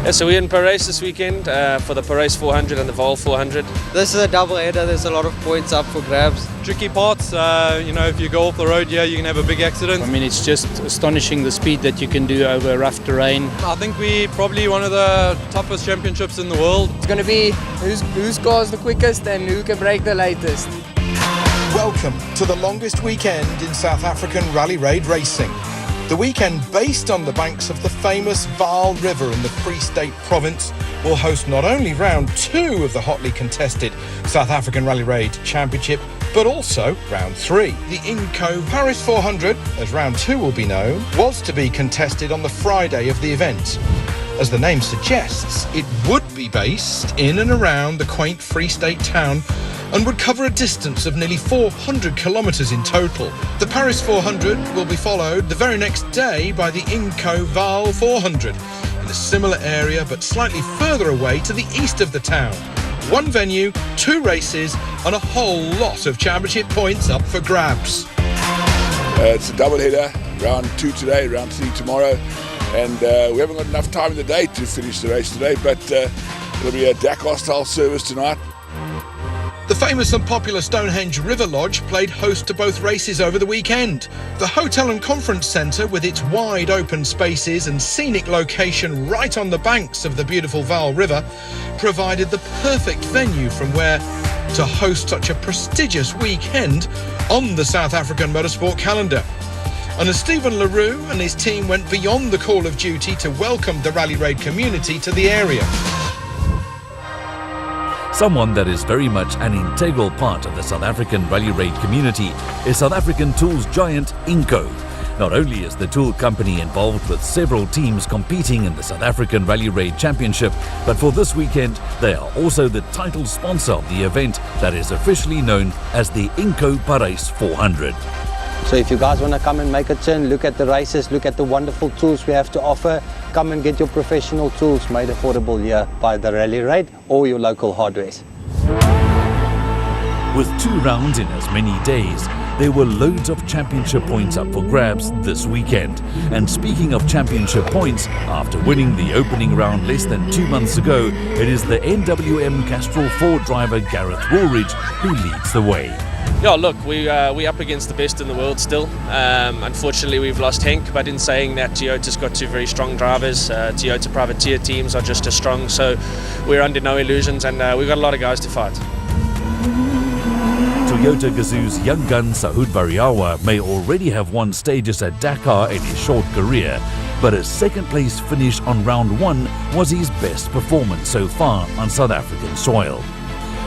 Yeah, so we're in Parys this weekend for the Parys 400 and the Vaal 400. This is a double header, there's a lot of points up for grabs. Tricky parts, if you go off the road here, you can have a big accident. I mean, it's just astonishing the speed that you can do over rough terrain. I think we're probably one of the toughest championships in the world. It's going to be who scores the quickest and who can break the latest. Welcome to the longest weekend in South African rally raid racing. The weekend, based on the banks of the famous Vaal River in the Free State province, will host not only round 2 of the hotly contested South African Rally Raid Championship, but also round 3. The Inco Parys 400, as round 2 will be known, was to be contested on the Friday of the event. As the name suggests, it would be based in and around the quaint Free State town and would cover a distance of nearly 400 kilometres in total. The Parys 400 will be followed the very next day by the Inco Vaal 400 in a similar area but slightly further away to the east of the town. 1 venue, 2 races and a whole lot of championship points up for grabs. It's a double header, round 2 today, round 3 tomorrow, and we haven't got enough time in the day to finish the race today, but it'll be a Dakar-style service tonight. The famous and popular Stonehenge River Lodge played host to both races over the weekend. The hotel and conference centre, with its wide open spaces and scenic location right on the banks of the beautiful Vaal River, provided the perfect venue from where to host such a prestigious weekend on the South African motorsport calendar. And as Stephen LaRue and his team went beyond the call of duty to welcome the Rally Raid community to the area. Someone that is very much an integral part of the South African Rally Raid community is South African tools giant Inco. Not only is the tool company involved with several teams competing in the South African Rally Raid Championship, but for this weekend they are also the title sponsor of the event that is officially known as the Inco Parys 400. So if you guys want to come and make a turn, look at the races, look at the wonderful tools we have to offer, come and get your professional tools made affordable here by the Rally Raid or your local hardwares. With 2 rounds in as many days, there were loads of championship points up for grabs this weekend. And speaking of championship points, after winning the opening round less than 2 months ago, it is the NWM Castrol 4 driver Gareth Woolridge who leads the way. Yeah, look, we're up against the best in the world still. Unfortunately, we've lost Henk, but in saying that, Toyota's got 2 very strong drivers. Toyota privateer teams are just as strong, so we're under no illusions, and we've got a lot of guys to fight. Toyota Gazoo's young gun Sahud Variawa may already have won stages at Dakar in his short career, but his second place finish on round 1 was his best performance so far on South African soil.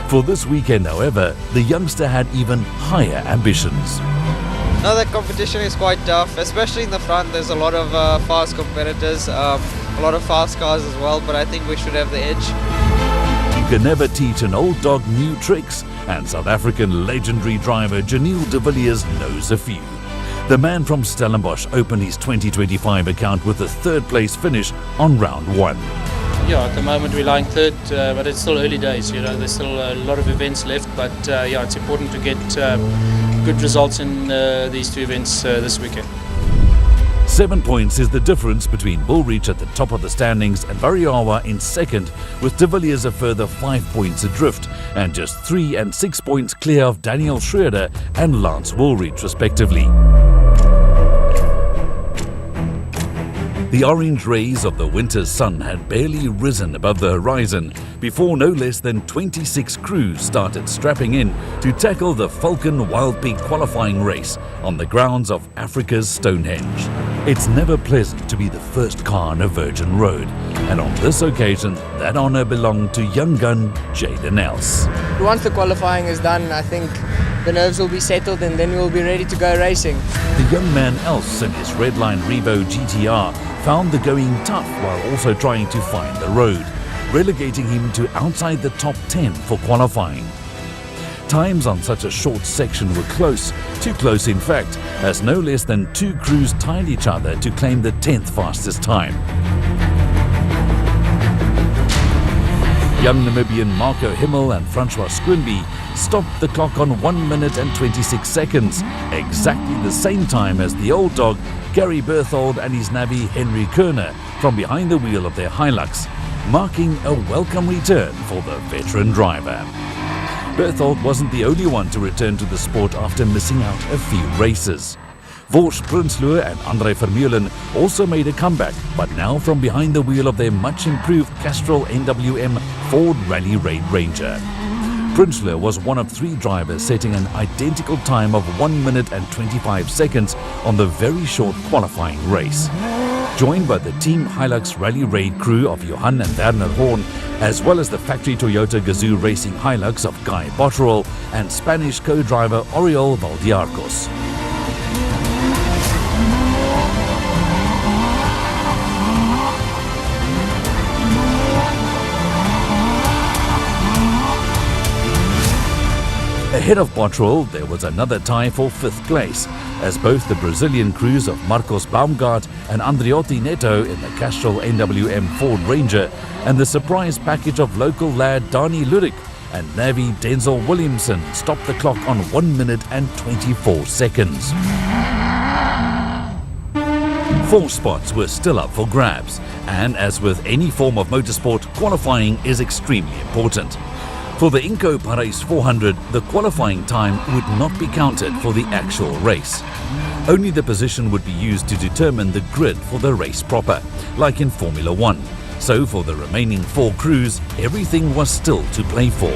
For this weekend, however, the youngster had even higher ambitions. Now the competition is quite tough, especially in the front. There's a lot of fast competitors, a lot of fast cars as well, but I think we should have the edge. You can never teach an old dog new tricks, and South African legendary driver Janiel de Villiers knows a few. The man from Stellenbosch opened his 2025 account with a 3rd place finish on round 1. Yeah, at the moment we're lying 3rd, but it's still early days. There's still a lot of events left, but it's important to get good results in these 2 events this weekend. 7 points is the difference between Woolridge at the top of the standings and Variawa in 2nd, with de Villiers a further 5 points adrift, and just 3 and 6 points clear of Daniel Schroeder and Lance Woolridge respectively. The orange rays of the winter's sun had barely risen above the horizon before no less than 26 crews started strapping in to tackle the Falcon Wild Pig qualifying race on the grounds of Africa's Stonehenge. It's never pleasant to be the first car on a virgin road, and on this occasion, that honour belonged to young gun Jaden Els. Once the qualifying is done, I think the nerves will be settled and then we'll be ready to go racing. The young man Els in his Redline Revo GTR found the going tough while also trying to find the road, relegating him to outside the top 10 for qualifying. Times on such a short section were close, too close in fact, as no less than 2 crews tied each other to claim the 10th fastest time. Young Namibian Marco Himmel and Francois Squinby stopped the clock on 1 minute and 26 seconds, exactly the same time as the old dog Gary Berthold and his navvy Henry Kerner from behind the wheel of their Hilux, marking a welcome return for the veteran driver. Berthold wasn't the only one to return to the sport after missing out a few races. Vors Prinsloo and Andre Vermeulen also made a comeback, but now from behind the wheel of their much-improved Castrol NWM Ford Rally Raid Ranger. Prinsloo was one of 3 drivers setting an identical time of 1 minute and 25 seconds on the very short qualifying race. Joined by the Team Hilux Rally Raid crew of Johan and Werner Horn, as well as the factory Toyota Gazoo Racing Hilux of Guy Botterill and Spanish co-driver Oriol Valdiarcos. Ahead of Botterill, there was another tie for 5th place, as both the Brazilian crews of Marcos Baumgart and Andriotti Neto in the Castrol NWM Ford Ranger and the surprise package of local lad Dani Ludik and navvy Denzel Williamson stopped the clock on 1 minute and 24 seconds. 4 spots were still up for grabs, and as with any form of motorsport, qualifying is extremely important. For the Inco Parys 400, the qualifying time would not be counted for the actual race. Only the position would be used to determine the grid for the race proper, like in Formula 1. So for the remaining 4 crews, everything was still to play for.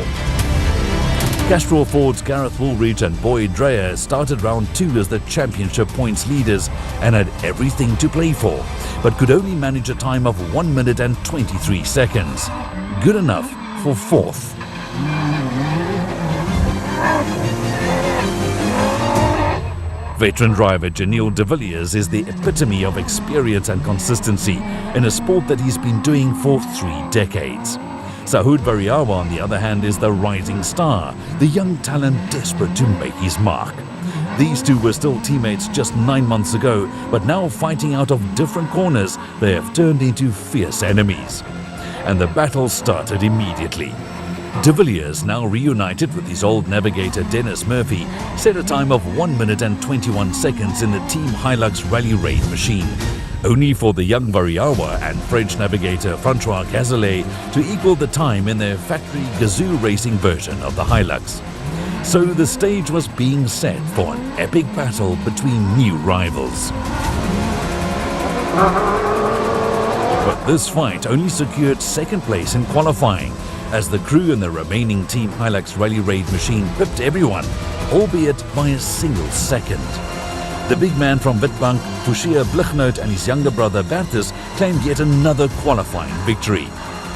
Castrol Ford's Gareth Woolridge and Boyd Dreyer started round 2 as the championship points leaders and had everything to play for, but could only manage a time of 1 minute and 23 seconds. Good enough for 4th. Veteran driver Janelle de Villiers is the epitome of experience and consistency in a sport that he's been doing for 3 decades. Sahoud Variawa, on the other hand, is the rising star, the young talent desperate to make his mark. These 2 were still teammates just 9 months ago, but now fighting out of different corners, they have turned into fierce enemies. And the battle started immediately. De Villiers, now reunited with his old navigator Dennis Murphy, set a time of 1 minute and 21 seconds in the Team Hilux Rally Raid machine, only for the young Variawa and French navigator Francois Cazelet to equal the time in their factory Gazoo racing version of the Hilux. So the stage was being set for an epic battle between new rivals. But this fight only secured 2nd place in qualifying, as the crew in the remaining Team Hilux Rally Raid machine pipped everyone, albeit by a single second. The big man from Witbank, Fushia Blichnout, and his younger brother Bertus claimed yet another qualifying victory.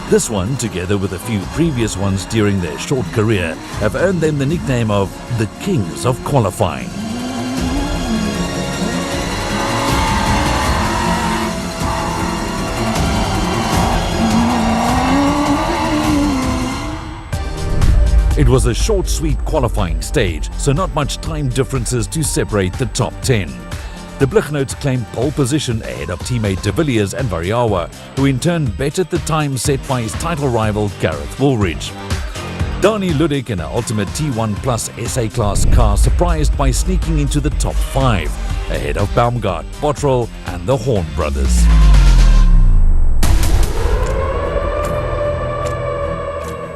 This one, together with a few previous ones during their short career, have earned them the nickname of the Kings of Qualifying. It was a short, sweet qualifying stage, so not much time differences to separate the top 10. The Blichnots claimed pole position ahead of teammate De Villiers and Variawa, who in turn bettered the time set by his title rival Gareth Woolridge. Dani Ludik in an Ultimate T1 Plus SA Class car surprised by sneaking into the top 5, ahead of Baumgart, Botterill and the Horn brothers.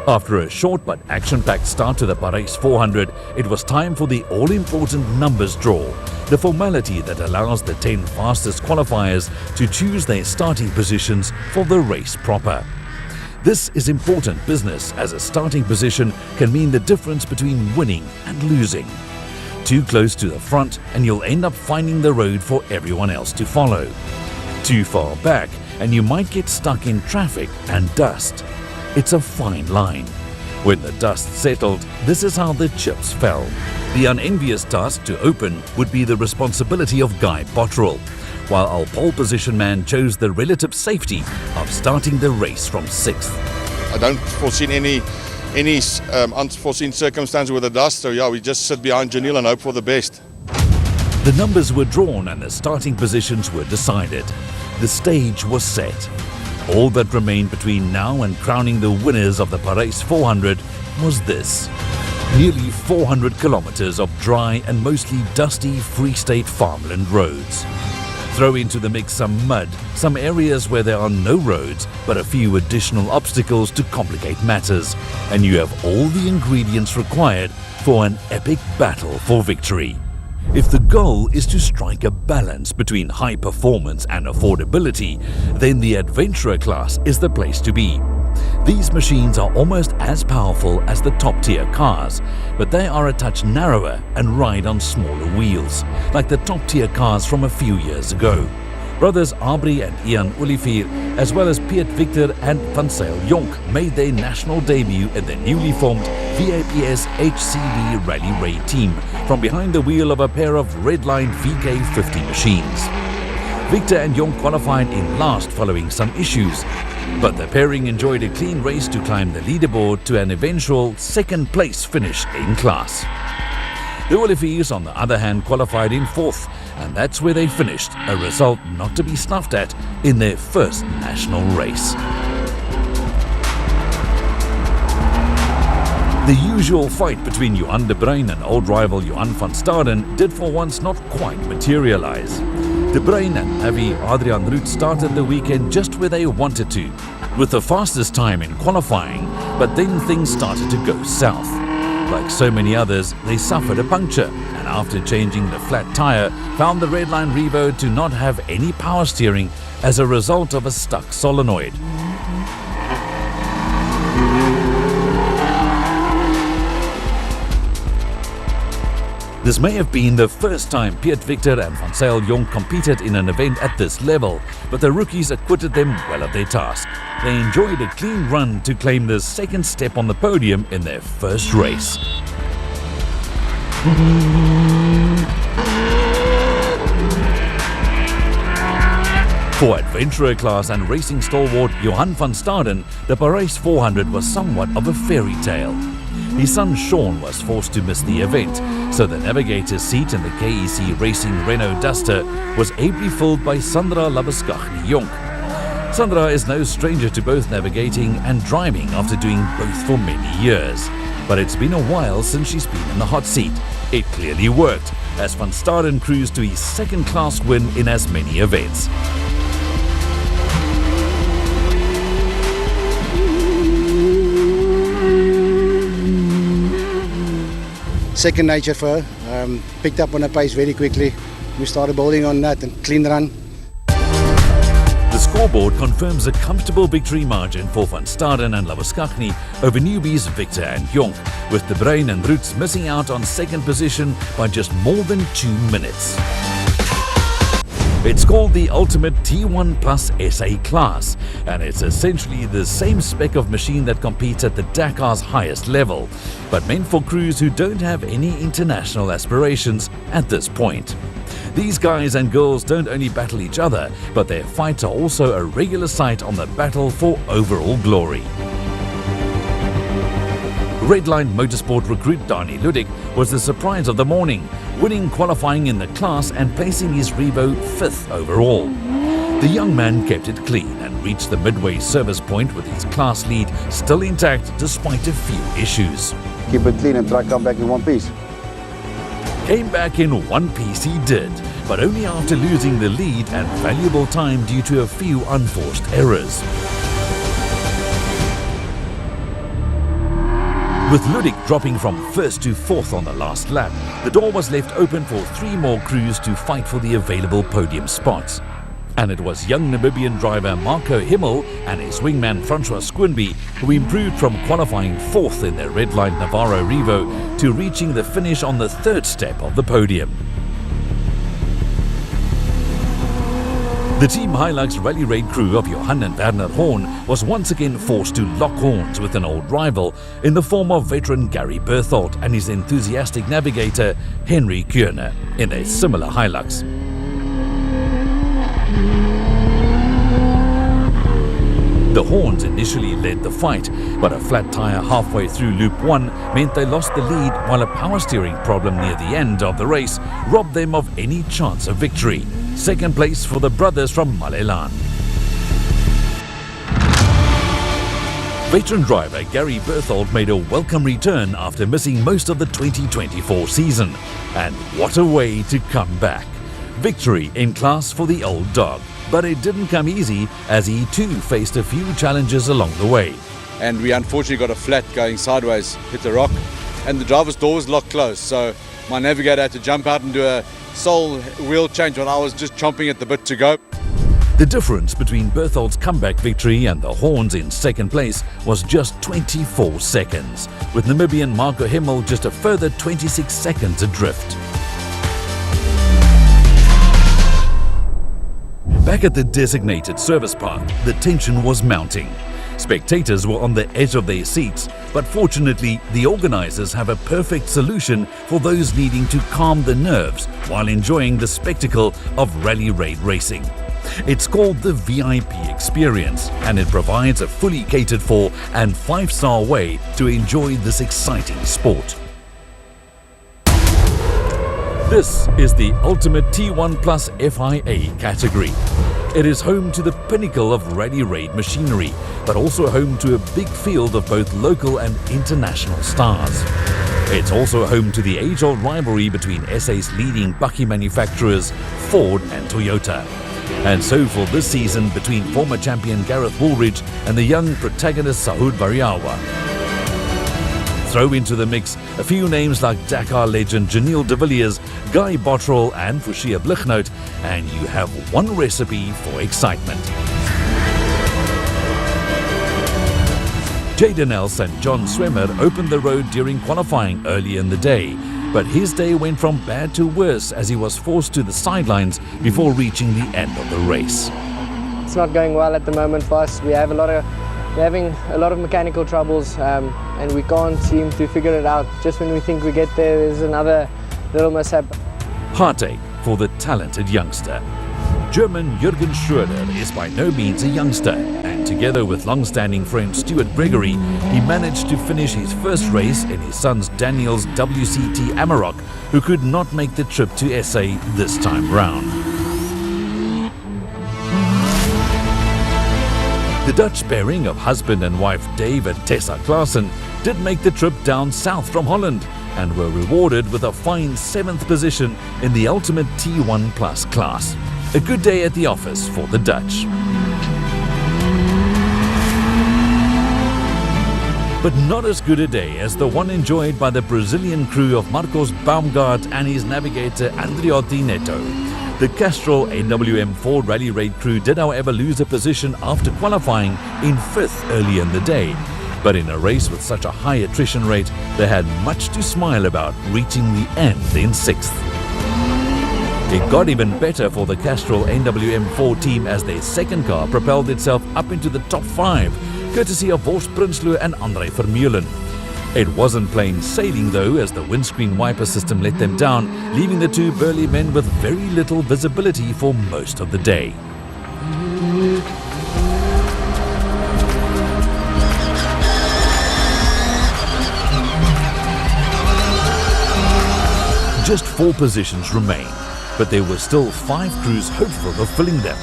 After a short but action-packed start to the Parys 400, it was time for the all-important numbers draw, the formality that allows the 10 fastest qualifiers to choose their starting positions for the race proper. This is important business, as a starting position can mean the difference between winning and losing. Too close to the front and you'll end up finding the road for everyone else to follow. Too far back and you might get stuck in traffic and dust. It's a fine line. When the dust settled, this is how the chips fell. The unenvious task to open would be the responsibility of Guy Bottrell, while our pole position man chose the relative safety of starting the race from 6th. I don't foresee any unforeseen circumstances with the dust, so yeah, we just sit behind Janelle and hope for the best. The numbers were drawn and the starting positions were decided. The stage was set. All that remained between now and crowning the winners of the Parys 400 was this. Nearly 400 kilometers of dry and mostly dusty Free State farmland roads. Throw into the mix some mud, some areas where there are no roads, but a few additional obstacles to complicate matters, and you have all the ingredients required for an epic battle for victory. If the goal is to strike a balance between high performance and affordability, then the adventurer class is the place to be. These machines are almost as powerful as the top-tier cars, but they are a touch narrower and ride on smaller wheels, like the top-tier cars from a few years ago. Brothers Aubrey and Ian Olivier, as well as Piet Victor and Van Zyl Jonk, made their national debut in the newly formed VAPS HCV Rally Raid team from behind the wheel of a pair of Redline VK50 machines. Victor and Jonk qualified in last following some issues, but the pairing enjoyed a clean race to climb the leaderboard to an eventual second place finish in class. The Oliviers, on the other hand, qualified in 4th, and that's where they finished, a result not to be snuffed at in their first national race. The usual fight between Johan de Bruin and old rival Johan van Staden did for once not quite materialize. De Bruin and Avi Adrian Root started the weekend just where they wanted to, with the fastest time in qualifying, but then things started to go south. Like so many others, they suffered a puncture, and after changing the flat tire, found the Redline Revo to not have any power steering as a result of a stuck solenoid. This may have been the first time Piet Victor and Van Zyl Jonk competed in an event at this level, but the rookies acquitted them well of their task. They enjoyed a clean run to claim the second step on the podium in their first race. For adventurer class and racing stalwart Johan van Staden, the Parys 400 was somewhat of a fairy tale. His son Sean was forced to miss the event, so the navigator's seat in the KEC Racing Renault Duster was ably filled by Sandra Labuschagne Jonk. Sandra is no stranger to both navigating and driving after doing both for many years. But it's been a while since she's been in the hot seat. It clearly worked, as Van Staden cruised to his second-class win in as many events. Second nature for her. Picked up on the pace very quickly. We started building on that and clean run. The scoreboard confirms a comfortable victory margin for Van Staden and Labuschagne over newbies Victor and Jonk, with De Bruin and Roots missing out on second position by just more than 2 minutes. It's called the Ultimate T1 Plus SA class, and it's essentially the same spec of machine that competes at the Dakar's highest level, but meant for crews who don't have any international aspirations at this point. These guys and girls don't only battle each other, but their fights are also a regular sight on the battle for overall glory. Redline Motorsport recruit Dani Ludik was the surprise of the morning, winning qualifying in the class and placing his Revo 5th overall. The young man kept it clean and reached the midway service point with his class lead still intact despite a few issues. Keep it clean and try to come back in one piece. Came back in one piece he did, but only after losing the lead and valuable time due to a few unforced errors. With Ludik dropping from first to fourth on the last lap, the door was left open for 3 more crews to fight for the available podium spots. And it was young Namibian driver Marco Himmel and his wingman Francois Squinby who improved from qualifying 4th in their red light Navarro Revo to reaching the finish on the 3rd step of the podium. The Team Hilux Rally Raid crew of Johan and Werner Horn was once again forced to lock horns with an old rival in the form of veteran Gary Berthold and his enthusiastic navigator Henry Kuurne in a similar Hilux. The Horns initially led the fight, but a flat tyre halfway through Loop 1 meant they lost the lead, while a power steering problem near the end of the race robbed them of any chance of victory. Second place for the brothers from Malelan. Veteran driver Gary Berthold made a welcome return after missing most of the 2024 season. And what a way to come back. Victory in class for the old dog. But it didn't come easy, as he too faced a few challenges along the way. And we unfortunately got a flat going sideways, hit the rock, and the driver's door was locked closed. So my navigator had to jump out and do a sole wheel change when I was just chomping at the bit to go. The difference between Berthold's comeback victory and the Horns in second place was just 24 seconds, with Namibian Marco Himmel just a further 26 seconds adrift. Back at the designated service park, the tension was mounting. Spectators were on the edge of their seats, but fortunately, the organisers have a perfect solution for those needing to calm the nerves while enjoying the spectacle of rally raid racing. It's called the VIP experience, and it provides a fully catered for and 5-star way to enjoy this exciting sport. This is the Ultimate T1 Plus FIA category. It is home to the pinnacle of rally raid machinery, but also home to a big field of both local and international stars. It's also home to the age-old rivalry between SA's leading bakkie manufacturers, Ford and Toyota. And so for this season, between former champion Gareth Woolridge and the young protagonist Sahoud Variawa. Throw into the mix a few names like Dakar legend Janelle de Villiers, Guy Bottrell and Fushia Blichnout, and you have one recipe for excitement. Jaden Els and John Swemmer opened the road during qualifying early in the day, but his day went from bad to worse as he was forced to the sidelines before reaching the end of the race. It's not going well at the moment for us. We're having a lot of mechanical troubles and we can't seem to figure it out. Just when we think we get there, there's another little mishap. Heartache for the talented youngster. German Jürgen Schroeder is by no means a youngster, and together with long-standing friend Stuart Gregory, he managed to finish his first race in his son's Daniel's WCT Amarok, who could not make the trip to SA this time round. The Dutch pairing of husband and wife Dave and Tessa Klaassen did make the trip down south from Holland and were rewarded with a fine 7th position in the Ultimate T1 Plus class. A good day at the office for the Dutch. But not as good a day as the one enjoyed by the Brazilian crew of Marcos Baumgart and his navigator Andriotti Neto. The Castrol NWM4 Rally Raid crew did however lose a position after qualifying in 5th early in the day. But in a race with such a high attrition rate, they had much to smile about, reaching the end in 6th. It got even better for the Castrol NWM4 team as their second car propelled itself up into the top 5, courtesy of Wolfs Prinsloo and André Vermeulen. It wasn't plain sailing though, as the windscreen wiper system let them down, leaving the two burly men with very little visibility for most of the day. Just 4 positions remain, but there were still 5 crews hopeful of filling them.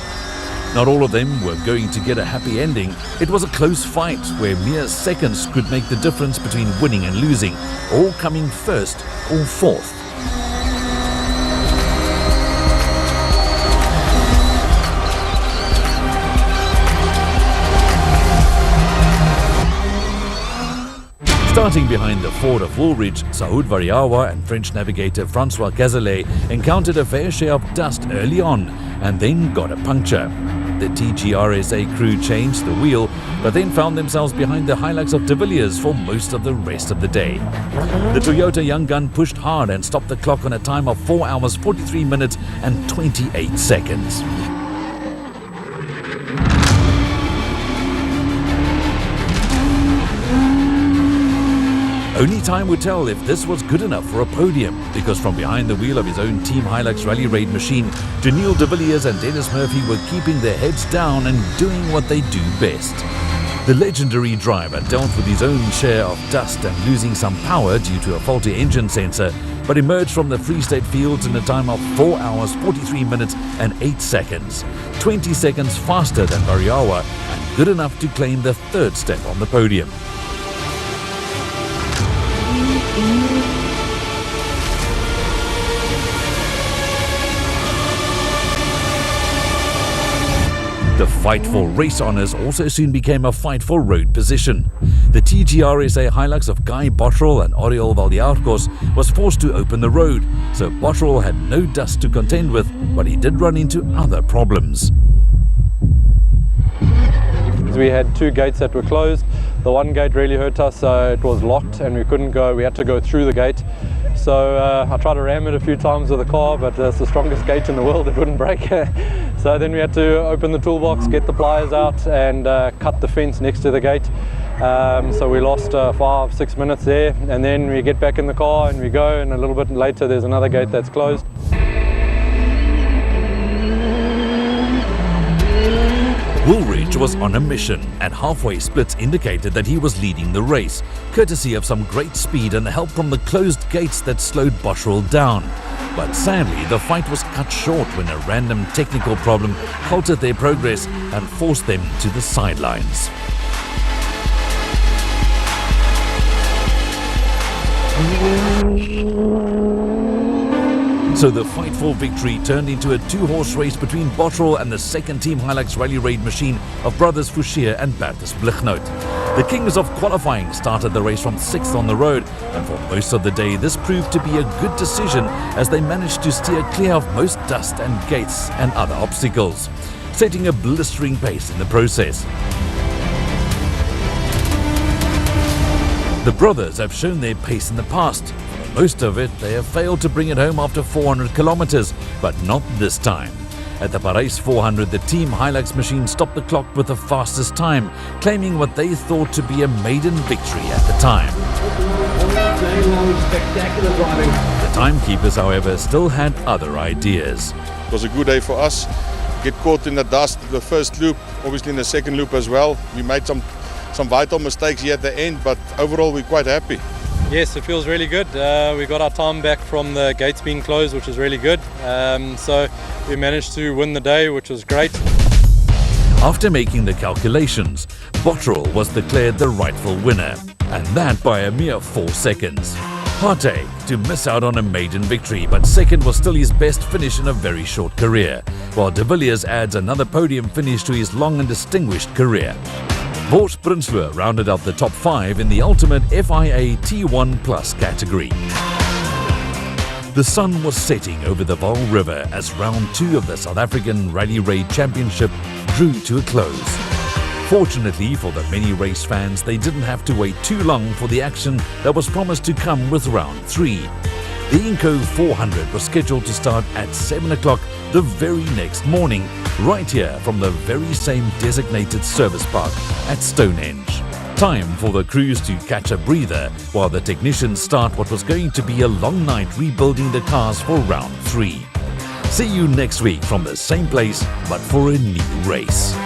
Not all of them were going to get a happy ending. It was a close fight where mere seconds could make the difference between winning and losing, or coming 1st or 4th. Starting behind the Ford of Woolwich, Saoud Variawa and French navigator Francois Cazelet encountered a fair share of dust early on and then got a puncture. The TGRSA crew changed the wheel, but then found themselves behind the Hilux of de Villiers for most of the rest of the day. The Toyota young gun pushed hard and stopped the clock on a time of 4 hours, 43 minutes and 28 seconds. Only time would tell if this was good enough for a podium, because from behind the wheel of his own Team Hilux Rally Raid machine, Janelle de Villiers and Dennis Murphy were keeping their heads down and doing what they do best. The legendary driver dealt with his own share of dust and losing some power due to a faulty engine sensor, but emerged from the Free State fields in a time of 4 hours, 43 minutes and 8 seconds, 20 seconds faster than Variawa and good enough to claim the third step on the podium. The fight for race honours also soon became a fight for road position. The TGRSA Hilux of Guy Bottrell and Oriol Valdiarcos was forced to open the road, so Bottrell had no dust to contend with, but he did run into other problems. We had two gates that were closed. The one gate really hurt us, it was locked and we couldn't go, we had to go through the gate. So I tried to ram it a few times with the car, but it's the strongest gate in the world, it wouldn't break. So then we had to open the toolbox, get the pliers out and cut the fence next to the gate. So we lost 5-6 minutes there, and then we get back in the car and we go, and a little bit later there's another gate that's closed. Woolwich was on a mission, and halfway splits indicated that he was leading the race, courtesy of some great speed and help from the closed gates that slowed Bottrell down. But sadly, the fight was cut short when a random technical problem halted their progress and forced them to the sidelines. So the fight for victory turned into a two-horse race between Bottrell and the second Team Hilux Rally Raid machine of brothers Fouchier and Bertus Blichnout. The kings of qualifying started the race from 6th on the road, and for most of the day this proved to be a good decision as they managed to steer clear of most dust and gates and other obstacles, setting a blistering pace in the process. The brothers have shown their pace in the past. Most of it, they have failed to bring it home after 400 kilometers, but not this time. At the Parys 400, the Team Hilux machine stopped the clock with the fastest time, claiming what they thought to be a maiden victory at the time. The timekeepers, however, still had other ideas. It was a good day for us. Get caught in the dust the first loop, obviously in the second loop as well. We made some vital mistakes here at the end, but overall we're quite happy. Yes, it feels really good. We got our time back from the gates being closed, which is really good. So we managed to win the day, which was great. After making the calculations, Bottrell was declared the rightful winner, and that by a mere 4 seconds. Heartache to miss out on a maiden victory, but second was still his best finish in a very short career, while de Villiers adds another podium finish to his long and distinguished career. Vos Prinsloo rounded out the top 5 in the ultimate FIA T1 Plus category. The sun was setting over the Vaal River as round 2 of the South African Rally Raid Championship drew to a close. Fortunately for the many race fans, they didn't have to wait too long for the action that was promised to come with round 3. The Inco 400 was scheduled to start at 7 o'clock the very next morning, right here from the very same designated service park at Stonehenge. Time for the crews to catch a breather while the technicians start what was going to be a long night rebuilding the cars for round 3. See you next week from the same place, but for a new race.